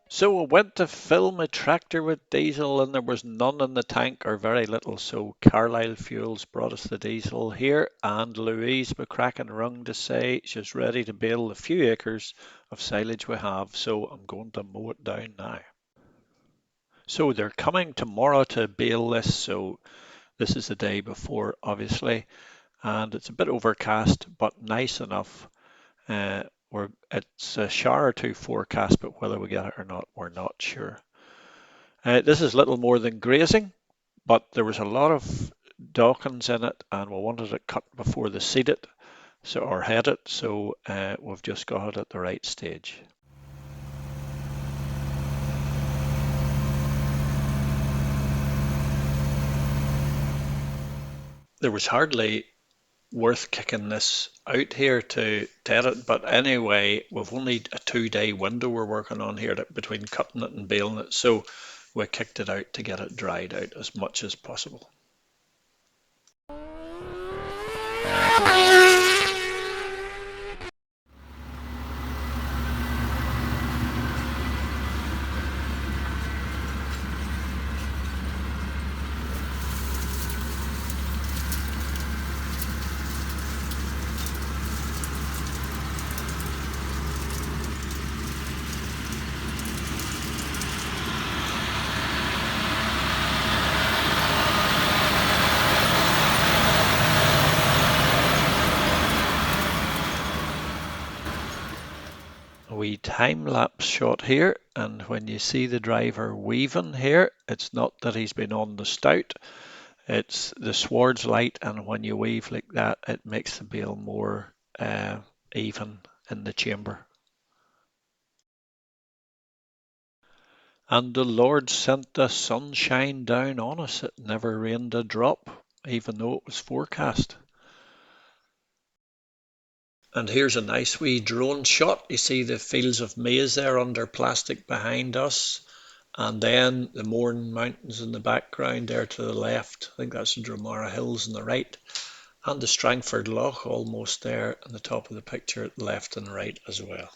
So I went to fill my tractor with diesel and there was none in the tank or very little. So Carlisle Fuels brought us the diesel here and Louise McCracken rung to say she's ready to bale the few acres of silage we have. So I'm going to mow it down now. So they're coming tomorrow to bale this. So this is the day before, obviously, and it's a bit overcast, but nice enough. It's a shower or two forecast, but whether we get it or not, we're not sure. This is little more than grazing, but there was a lot of Dawkins in it, and we wanted it cut before they seed it, so or head it. So we've just got it at the right stage. There was hardly worth kicking this out here to dead it, but anyway, we've only a 2 day window we're working on here between cutting it and baling it, so we kicked it out to get it dried out as much as possible. A wee time-lapse shot here, and when you see the driver weaving here, it's not that he's been on the stout, it's the swords light, and when you weave like that, it makes the bale more even in the chamber. And the Lord sent the sunshine down on us. It never rained a drop, even though it was forecast. And here's a nice wee drone shot. You see the fields of maize there under plastic behind us. And then the Mourne Mountains in the background there to the left. I think that's the Dromara Hills on the right. And the Strangford Lough almost there on the top of the picture, left and right as well.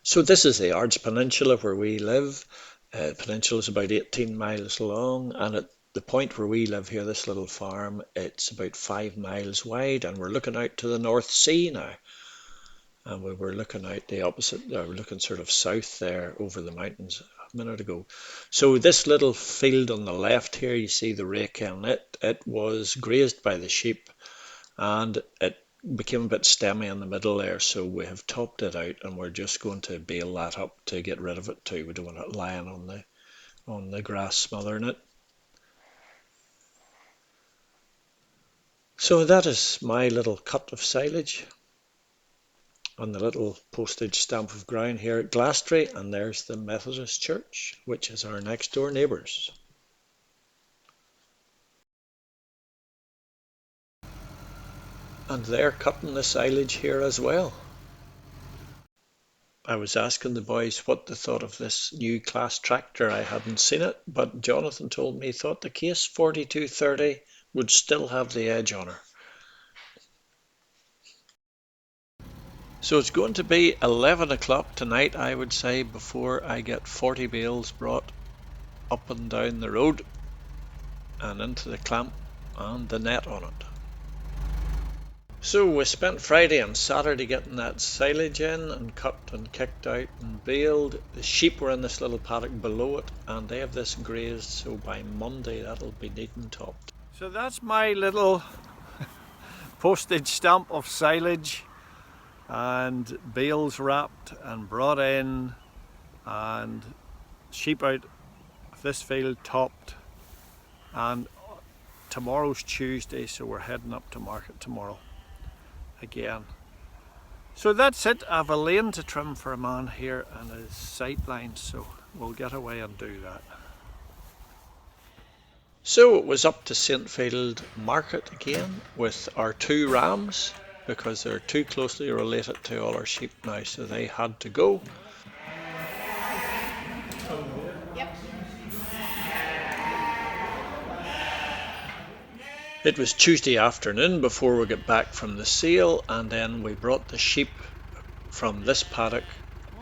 So this is the Ards Peninsula where we live. The peninsula is about 18 miles long, and at the point where we live here, this little farm, it's about 5 miles wide, and we're looking out to the North Sea now. And we were looking out the opposite, we're looking sort of south there over the mountains a minute ago. So this little field on the left here, you see the rake in it. It was grazed by the sheep, and it became a bit stemmy in the middle there, so we have topped it out and we're just going to bale that up to get rid of it too. We don't want it lying on the grass smothering it. So that is my little cut of silage on the little postage stamp of ground here at Glastrey, and there's the Methodist Church, which is our next door neighbours. And they're cutting the silage here as well. I was asking the boys what they thought of this new class tractor. I hadn't seen it, but Jonathan told me he thought the Case 4230 would still have the edge on her. So it's going to be 11 o'clock tonight, I would say, before I get 40 bales brought up and down the road and into the clamp and the net on it. So we spent Friday and Saturday getting that silage in and cut and kicked out and baled. The sheep were in this little paddock below it, and they have this grazed, so by Monday that'll be neat and topped. So that's my little postage stamp of silage, and bales wrapped and brought in, and sheep out of this field topped, and tomorrow's Tuesday, so we're heading up to market tomorrow again. So that's it. I have a lane to trim for a man here and his sight lines, so we'll get away and do that. So it was up to Saintfield Market again with our two rams, because they're too closely related to all our sheep now, so they had to go. Yep. It was Tuesday afternoon before we got back from the sale, and then we brought the sheep from this paddock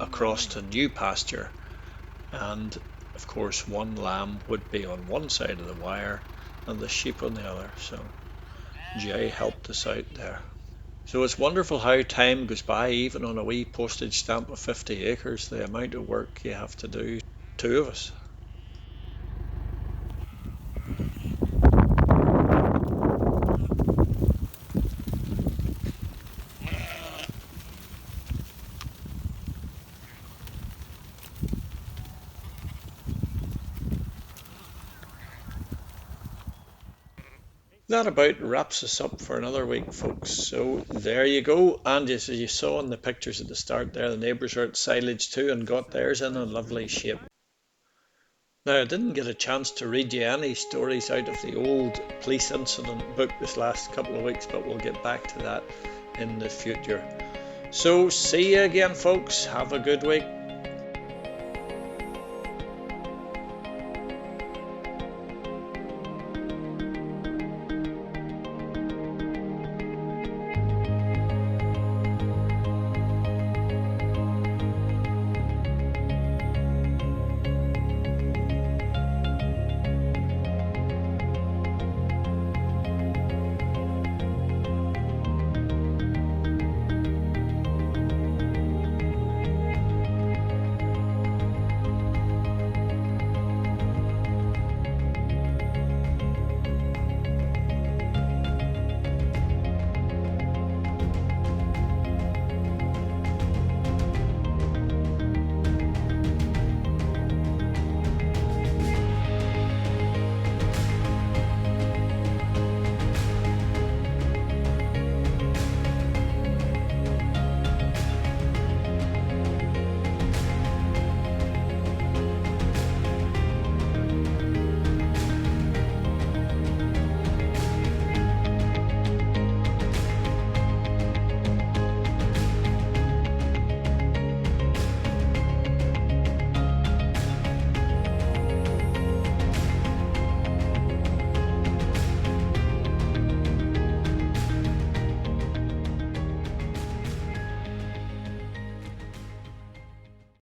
across to new pasture, and of course one lamb would be on one side of the wire and the sheep on the other. So Jay helped us out there. So it's wonderful how time goes by, even on a wee postage stamp of 50 acres, the amount of work you have to do, two of us. That about wraps us up for another week, folks. So there you go. And as you saw in the pictures at the start there, the neighbours are at silage too and got theirs in a lovely shape. Now, I didn't get a chance to read you any stories out of the old police incident book this last couple of weeks, but we'll get back to that in the future. So, see you again, folks. Have a good week.